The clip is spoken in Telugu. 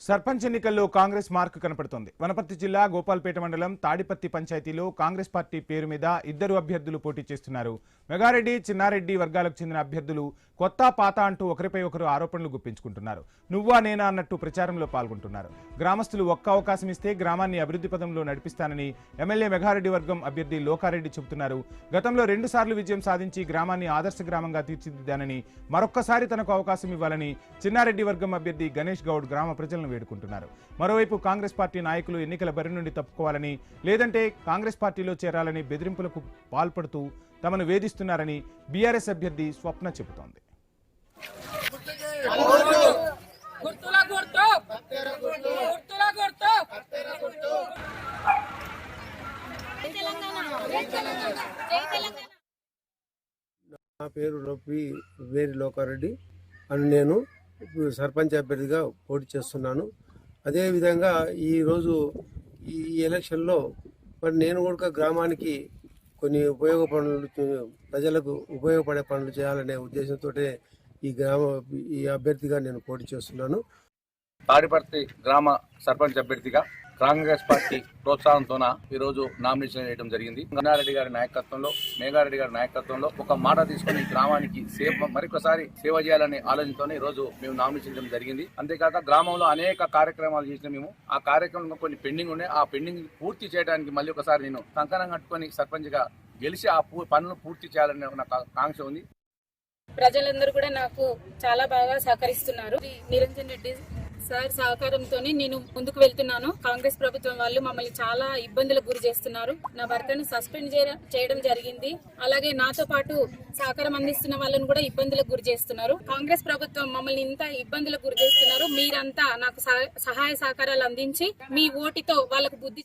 సర్పంచ్ ఎన్నికల్లో కాంగ్రెస్ మార్క్ కనపడుతోంది. వనపర్తి జిల్లా గోపాల్పేట మండలం తాడిపత్తి పంచాయతీలో కాంగ్రెస్ పార్టీ పేరు మీద ఇద్దరు అభ్యర్థులు పోటీ చేస్తున్నారు. మెగారెడ్డి, చిన్నారెడ్డి వర్గాలకు చెందిన అభ్యర్థులు కొత్త పాత అంటూ ఒకరిపై ఒకరు ఆరోపణలు గుప్పించుకుంటున్నారు. నువ్వా నేనా అన్నట్టు ప్రచారంలో పాల్గొంటున్నారు. గ్రామస్తులు ఒక్క అవకాశం ఇస్తే గ్రామాన్ని అభివృద్ధి పదంలో నడిపిస్తానని ఎమ్మెల్యే మెగారెడ్డి వర్గం అభ్యర్థి లోకారెడ్డి చెబుతున్నారు. గతంలో 2 సార్లు విజయం సాధించి గ్రామాన్ని ఆదర్శ గ్రామంగా తీర్చిదిద్దానని, మరొక్కసారి తనకు అవకాశం ఇవ్వాలని చిన్నారెడ్డి వర్గం అభ్యర్థి గణేష్ గౌడ్ గ్రామ ప్రజలను వేడుకుంటున్నారు. మరోవైపు కాంగ్రెస్ పార్టీ నాయకులు ఎన్నికల బరి నుండి తప్పుకోవాలని, లేదంటే కాంగ్రెస్ పార్టీలో చేరాలని బెదిరింపులకు పాల్పడుతూ తమను వేధిస్తున్నారని బీఆర్ఎస్ అభ్యర్థి స్వప్న చెబుతోంది. నా పేరు వేరి లోకారెడ్డి అని నేను సర్పంచ్ అభ్యర్థిగా పోటీ చేస్తున్నాను. అదేవిధంగా ఈరోజు ఈ ఎలక్షన్లో మరి నేను కూడా గ్రామానికి కొన్ని ప్రజలకు ఉపయోగపడే పనులు చేయాలనే ఉద్దేశంతో ఈ అభ్యర్థిగా నేను పోటీ చేస్తున్నాను. తాడిపర్తి గ్రామ సర్పంచ్ అభ్యర్థిగా కాంగ్రెస్ పార్టీ ప్రోత్సాహంతో ఈరోజు నామినేషన్ వేయడం జరిగింది. చిన్నారెడ్డి గారి నాయకత్వంలో, మేఘారెడ్డి గారి నాయకత్వంలో ఒక మాట తీసుకుని గ్రామానికి మరొకసారి సేవ చేయాలనే ఆలోచనతోనే ఈ రోజు మేము నామినేషన్ చేయడం జరిగింది. అంతేకాక గ్రామంలో అనేక కార్యక్రమాలు చేసిన మేము ఆ కార్యక్రమంలో కొన్ని పెండింగ్ ఉన్నాయి. ఆ పెండింగ్ పూర్తి చేయడానికి మళ్ళీ ఒకసారి నేను కంకణం కట్టుకొని సర్పంచ్ గా గెలిచి ఆ పనులు పూర్తి చేయాలనే నాకు ఆకాంక్ష ఉంది. ప్రజలందరూ కూడా నాకు చాలా బాగా సహకరిస్తున్నారు. నిరంజన్ రెడ్డి సార్ సహకారంతో నేను ముందుకు వెళ్తున్నాను. కాంగ్రెస్ ప్రభుత్వం వాళ్ళు మమ్మల్ని చాలా ఇబ్బందులకు గురి చేస్తున్నారు. నా భర్తను సస్పెండ్ చేయడం జరిగింది. అలాగే నాతో పాటు సహకారం అందిస్తున్న వాళ్ళని కూడా ఇబ్బందులకు గురి చేస్తున్నారు. కాంగ్రెస్ ప్రభుత్వం మమ్మల్ని ఇంత ఇబ్బందులకు గురి చేస్తున్నారు. మీరంతా నాకు సహాయ సహకారాలు అందించి మీ ఓటుతో వాళ్ళకు బుద్ధి